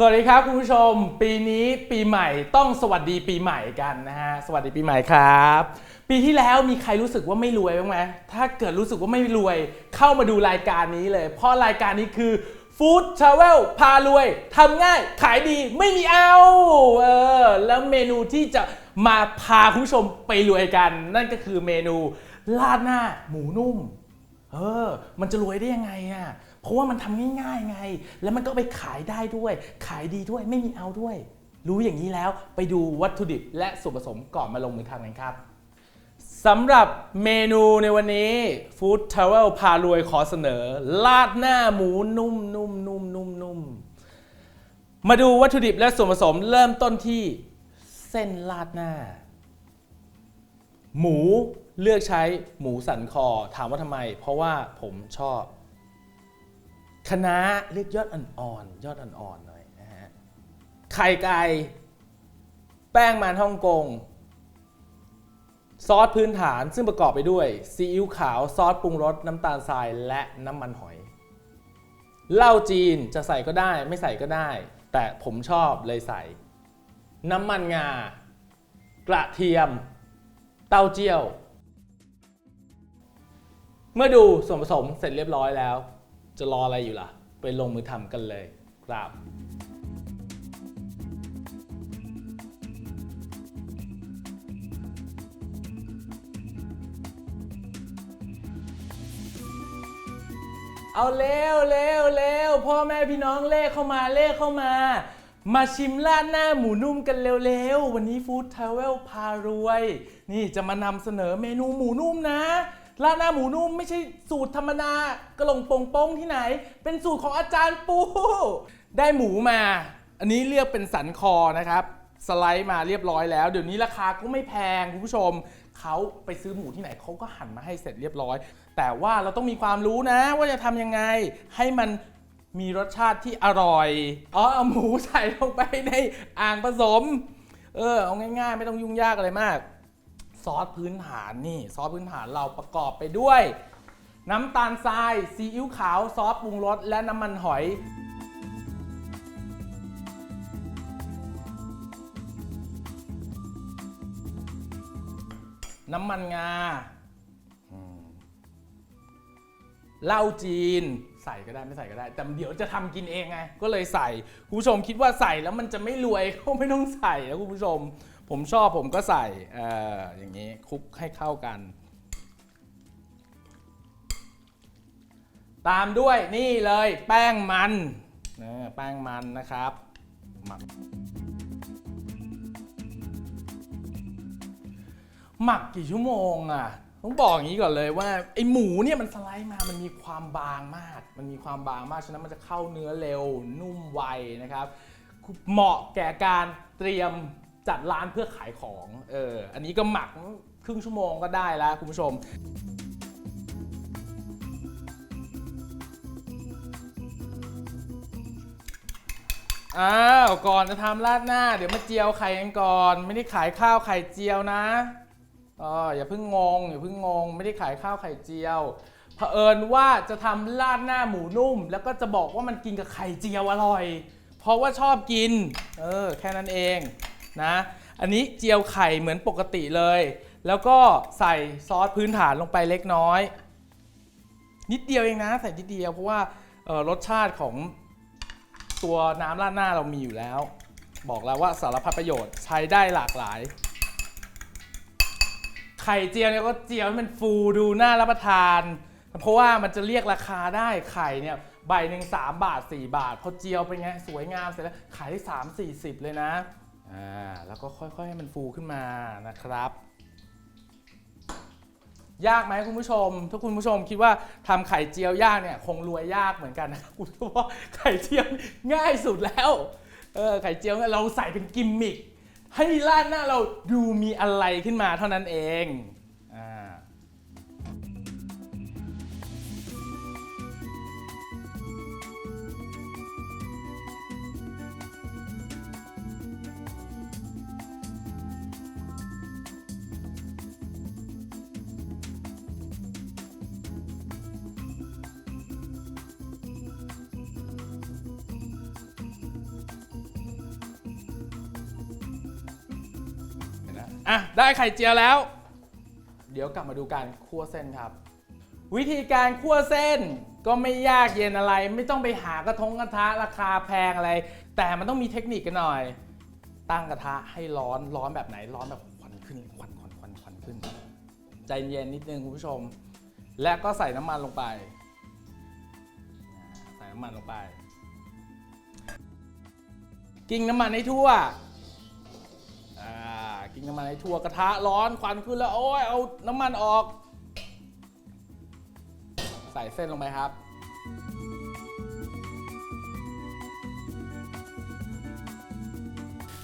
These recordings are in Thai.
สวัสดีครับคุณผู้ชมปีนี้ปีใหม่ต้องสวัสดีปีใหม่กันนะฮะสวัสดีปีใหม่ครับปีที่แล้วมีใครรู้สึกว่าไม่รวยบ้างไหมถ้าเกิดรู้สึกว่าไม่รวยเข้ามาดูรายการนี้เลยเพราะรายการนี้คือ Food Travel พารวยทำง่ายขายดีไม่มีเอาแล้วเมนูที่จะมาพาคุณผู้ชมไปรวยกันนั่นก็คือเมนูราดหน้าหมูนุ่มมันจะรวยได้ยังไงอ่ะเพราะว่ามันทำง่ายๆไงแล้วมันก็ไปขายได้ด้วยขายดีด้วยไม่มีเอาด้วยรู้อย่างนี้แล้วไปดูวัตถุดิบและส่วนผสมก่อนมาลงมือทำกันครับสำหรับเมนูในวันนี้ Food Travel พารวยขอเสนอราดหน้าหมูนุ่มมาดูวัตถุดิบและส่วนผสมเริ่มต้นที่เส้นราดหน้าหมูเลือกใช้หมูสันคอถามว่าทำไมเพราะว่าผมชอบคะน้าเลือกยอดอ่อนๆหน่อยนะฮะไข่ไก่แป้งมันฮ่องกงซอสพื้นฐานซึ่งประกอบไปด้วยซีอิ๊วขาวซอสปรุงรสน้ำตาลทรายและน้ำมันหอยเหล้าจีนจะใส่ก็ได้ไม่ใส่ก็ได้แต่ผมชอบเลยใส่น้ำมันงากระเทียมเต้าเจี้ยวเมื่อดูส่วนผสมเสร็จเรียบร้อยแล้วจะรออะไรอยู่ล่ะไปลงมือทำกันเลยครับเอาเร็วพ่อแม่พี่น้องเลขเข้ามามาชิมราดหน้าหมูนุ่มกันเร็ววันนี้ Food Travel พารวยนี่จะมานำเสนอเมนูหมูนุ่มนะราดหน้าหมูนุ่มไม่ใช่สูตรธรรมดากระหล่งโป่งที่ไหนเป็นสูตรของอาจารย์ปูได้หมูมาอันนี้เรียกเป็นสันคอนะครับสไลด์มาเรียบร้อยแล้วเดี๋ยวนี้ราคาก็ไม่แพงคุณผู้ชมเขาไปซื้อหมูที่ไหนเขาก็หั่นมาให้เสร็จเรียบร้อยแต่ว่าเราต้องมีความรู้นะว่าจะทำยังไงให้มันมีรสชาติที่อร่อยเอาหมูใส่ลงไปในอ่างผสมเอาง่ายๆไม่ต้องยุ่งยากอะไรมากซอสพื้นฐานนี่ซอสพื้นฐานเราประกอบไปด้วยน้ำตาลทรายซีอิ๊วขาวซอสปรุงรสและน้ำมันหอยน้ำมันงาเหล้าจีนใส่ก็ได้ไม่ใส่ก็ได้แต่เดี๋ยวจะทำกินเองไงก็เลยใส่คุณผู้ชมคิดว่าใส่แล้วมันจะไม่รวยก็ไม่ต้องใส่แล้วคุณผู้ชมผมชอบผมก็ใส่อย่างนี้คลุกให้เข้ากันตามด้วยนี่เลยแป้งมันแป้งมันนะครับหมักกี่ชั่วโมงอ่ะต้องบอกอย่างนี้ก่อนเลยว่าไอหมูเนี่ยมันสไลด์มามันมีความบางมากฉะนั้นมันจะเข้าเนื้อเร็วนุ่มไวนะครับเหมาะแก่การเตรียมจัดร้านเพื่อขายของอันนี้ก็หมักครึ่งชั่วโมงก็ได้แล้วคุณผู้ชมก่อนจะทำราดหน้าเดี๋ยวมาเจียวไข่กันก่อนไม่ได้ขายข้าวไข่เจียวนะอย่าเพิ่งงงไม่ได้ขายข้าวไข่เจียวเผอิญว่าจะทำราดหน้าหมูนุ่มแล้วก็จะบอกว่ามันกินกับไข่เจียวอร่อยเพราะว่าชอบกินแค่นั้นเองนะอันนี้เจียวไข่เหมือนปกติเลยแล้วก็ใส่ซอสพื้นฐานลงไปเล็กน้อยนิดเดียวเองนะใส่นิดเดียวเพราะว่ารสชาติของตัวน้ำราดหน้าเรามีอยู่แล้วบอกแล้วว่าสารพัดประโยชน์ใช้ได้หลากหลายไข่เจียวเนี่ยก็เจียวให้มันฟูดูน่ารับประทานเพราะว่ามันจะเรียกราคาได้ไข่เนี่ยใบหนึ่ง3 บาท4 บาทพอเจียวเป็นไงสวยงามเสร็จแล้วขายได้30-40เลยนะแล้วก็ค่อยๆให้มันฟูขึ้นมานะครับยากไหมคุณผู้ชมถ้าคุณผู้ชมคิดว่าทำไข่เจียวยากเนี่ยคงรวยยากเหมือนกันนะคุณเพราะว่าไข่เจียวง่ายสุดแล้วไข่เจียวเราใส่เป็นกิมมิคให้ราดหน้าเราดูมีอะไรขึ้นมาเท่านั้นเอง อ่ะได้ไข่เจียวแล้วเดี๋ยวกลับมาดูการคั่วเส้นครับวิธีการคั่วเส้นก็ไม่ยากเย็นอะไรไม่ต้องไปหากระทะราคาแพงอะไรแต่มันต้องมีเทคนิคกันหน่อยตั้งกระทะให้ร้อนแบบไหนร้อนแบบควันขึ้นควันขึ้นใจเย็นนิดนึงคุณผู้ชมและก็ใส่น้ำมันลงไปกิ้งน้ำมันให้ทั่วกิ้งน้ำมันให้ทั่วกระทะร้อนควันขึ้นแล้วโอ้ยเอาน้ำมันออกใส่เส้นลงไปครับ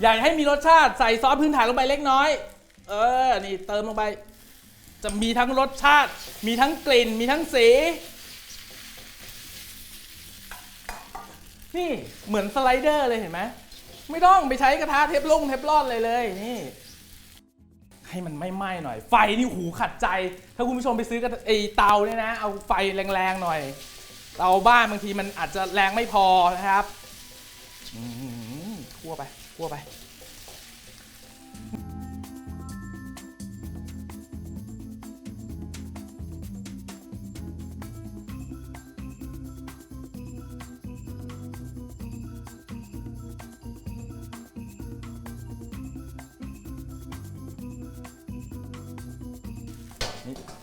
อยากให้มีรสชาติใส่ซอสพื้นฐานลงไปเล็กน้อยนี่เติมลงไปจะมีทั้งรสชาติมีทั้งกลิ่นมีทั้งสีนี่เหมือนสไลเดอร์เลยเห็นไหมไม่ต้องไปใช้กระทะเทฟลอนเลยนี่ให้มันไม่ไหม้หน่อยไฟนี่หูขัดใจถ้าคุณผู้ชมไปซื้อไอ้เตาเนี่ยนะเอาไฟแรงๆหน่อยเตาบ้านบางทีมันอาจจะแรงไม่พอนะครับคั่วไป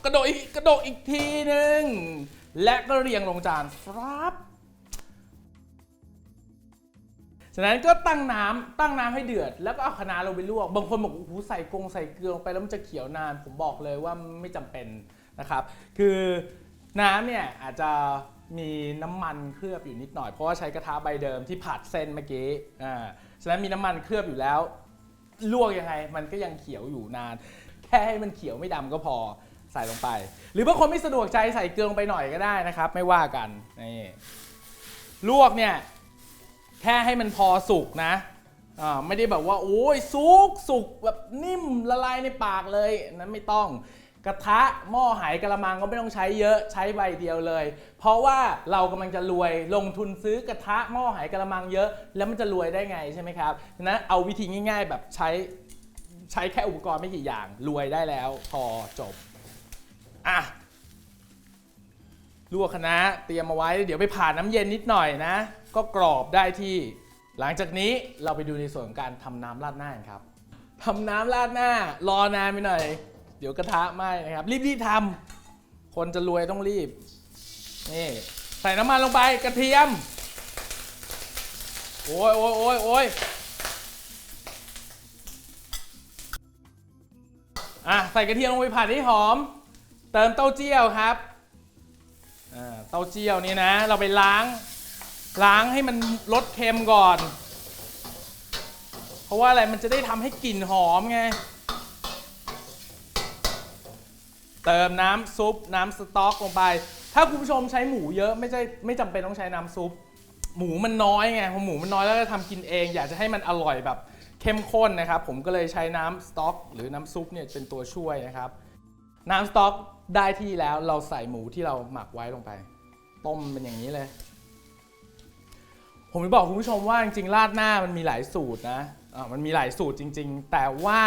กระโดดอีกทีหนึ่งและก็เรียงลงจานครับฉะนั้นก็ตั้งน้ำให้เดือดแล้วก็เอาคะน้าลงไปลวกบางคนบอกโอ้โหใส่เกลือลงไปแล้วมันจะเขียวนานผมบอกเลยว่าไม่จำเป็นนะครับคือน้ำเนี่ยอาจจะมีน้ำมันเคลือบอยู่นิดหน่อยเพราะว่าใช้กระทะใบเดิมที่ผัดเส้นเมื่อกี้ฉะนั้นมีน้ำมันเคลือบอยู่แล้วลวกยังไงมันก็ยังเขียวอยู่นานแค่ให้มันเขียวไม่ดำก็พอใส่ลงไปหรือบางคนไม่สะดวกใจใส่เกลือลงไปหน่อยก็ได้นะครับไม่ว่ากันนี่ลวกเนี่ยแค่ให้มันพอสุกนะไม่ได้แบบว่าโอ้ยสุกแบบนิ่มละลายในปากเลยนั้นไม่ต้องกระทะหม้อไหกระมังก็ไม่ต้องใช้เยอะใช้ใบเดียวเลยเพราะว่าเรากำลังจะรวยลงทุนซื้อกระทะหม้อไหกระมังเยอะแล้วมันจะรวยได้ไงใช่ไหมครับนะเอาวิธีง่ายๆแบบใช้แค่อุปกรณ์ไม่กี่อย่างรวยได้แล้วพอจบลวกคะน้าเตรียมเอาไว้เดี๋ยวไปผ่านน้ำเย็นนิดหน่อยนะก็กรอบได้ที่หลังจากนี้เราไปดูในส่วนของการทำน้ำราดหน้าครับทำน้ำราดหน้ารอนานไปหน่อยเดี๋ยวกระทะไหม้นะครับรีบทำคนจะรวยต้องรีบนี่ใส่น้ำมันลงไปกระเทียมโอ้ยใส่กระเทียมลงไปผัดให้หอมเติมเต้าเจี้ยวครับเต้าเจี้ยวนี่นะเราไปล้างให้มันลดเค็มก่อนเพราะว่าอะไรมันจะได้ทำให้กลิ่นหอมไงเติมน้ำซุปน้ำสต๊อกลงไปถ้าคุณผู้ชมใช้หมูเยอะไม่จำเป็นต้องใช้น้ำซุปหมูมันน้อยไงพอหมูมันน้อยแล้วจะทำกินเองอยากจะให้มันอร่อยแบบเข้มข้นนะครับผมก็เลยใช้น้ำสต๊อกหรือน้ำซุปเนี่ยเป็นตัวช่วยนะครับน้ำสต๊อกได้ที่แล้วเราใส่หมูที่เราหมักไว้ลงไปต้มเป็นอย่างนี้เลยผมจะบอกคุณผู้ชมว่าจริงๆราดหน้ามันมีหลายสูตรนะมันมีหลายสูตรจริงๆแต่ว่า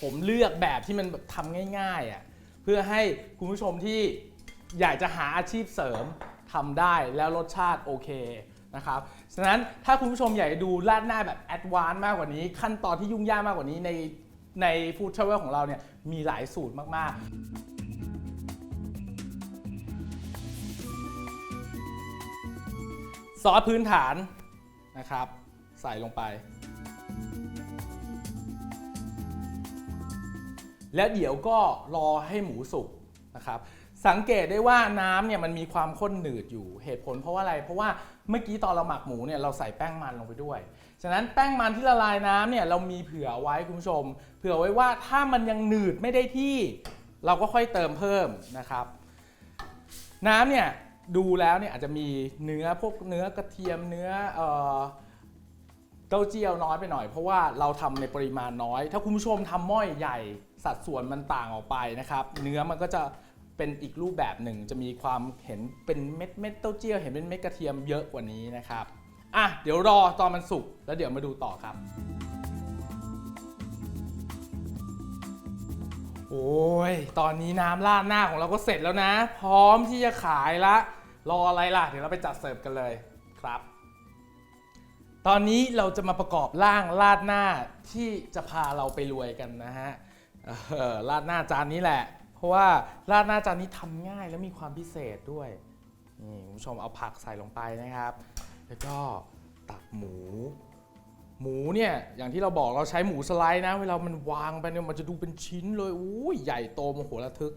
ผมเลือกแบบที่มันแบบทำง่ายๆเพื่อให้คุณผู้ชมที่อยากจะหาอาชีพเสริมทำได้แล้วรสชาติโอเคนะครับฉะนั้นถ้าคุณผู้ชมอยากจะดูราดหน้าแบบแอดวานซ์มากกว่านี้ขั้นตอนที่ยุ่งยากมากกว่านี้ในฟู้ดทราเวลของเราเนี่ยมีหลายสูตรมากๆซอสพื้นฐานนะครับใส่ลงไปแล้วเดี๋ยวก็รอให้หมูสุกนะครับสังเกตได้ว่าน้ำเนี่ยมันมีความข้นหนืดอยู่เหตุผลเพราะว่าอะไรเพราะว่าเมื่อกี้ตอนเราหมักหมูเนี่ยเราใส่แป้งมันลงไปด้วยฉะนั้นแป้งมันที่ละลายน้ำเนี่ยเรามีเผื่อไว้คุณผู้ชมเผื่อไว้ว่าถ้ามันยังหนืดไม่ได้ที่เราก็ค่อยเติมเพิ่มนะครับน้ำเนี่ยดูแล้วเนี่ยอาจจะมีเนื้อพวกเนื้อกระเทียมเนื้อเต้าเจี้ยวน้อยไปหน่อยเพราะว่าเราทำในปริมาณน้อยถ้าคุณผู้ชมทำหม้อใหญ่สัดส่วนมันต่างออกไปนะครับเนื้อมันก็จะเป็นอีกรูปแบบหนึ่งจะมีความเห็นเป็นเม็ดเต้าเจี้ยวเห็นเป็นเม็ดกระเทียมเยอะกว่านี้นะครับเดี๋ยวรอตอนมันสุกแล้วเดี๋ยวมาดูต่อครับ โอ้ยตอนนี้น้ำราดหน้าของเราก็เสร็จแล้วนะพร้อมที่จะขายละรออะไรล่ะเดี๋ยวเราไปจัดเสิร์ฟกันเลยครับตอนนี้เราจะมาประกอบร่างราดหน้าที่จะพาเราไปรวยกันนะฮะราดหน้าจานนี้แหละเพราะว่าราดหน้าจานนี้ทำง่ายและมีความพิเศษด้วยนี่คุณผู้ชมเอาผักใส่ลงไปนะครับแล้วก็ตักหมูเนี่ยอย่างที่เราบอกเราใช้หมูสไลด์นะเวลามันวางไปเนี่ยมันจะดูเป็นชิ้นเลยอู้ยใหญ่โตมโหฬารทึก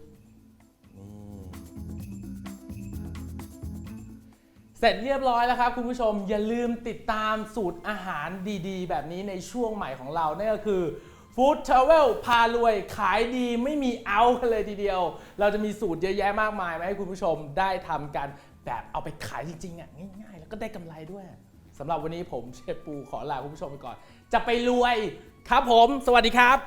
นี่เสร็จเรียบร้อยแล้วครับคุณผู้ชมอย่าลืมติดตามสูตรอาหารดีๆแบบนี้ในช่วงใหม่ของเรานั่นก็คือ Food Travel พารวยขายดีไม่มีเอากันเลยทีเดียวเราจะมีสูตรเยอะแยะมากมายมาให้คุณผู้ชมได้ทำกันแบบเอาไปขายจริงๆอ่ะง่ายๆแล้วก็ได้กำไรด้วยสำหรับวันนี้ผมเชฟปูขอลาคุณผู้ชมไปก่อนจะไปรวยครับผมสวัสดีครับ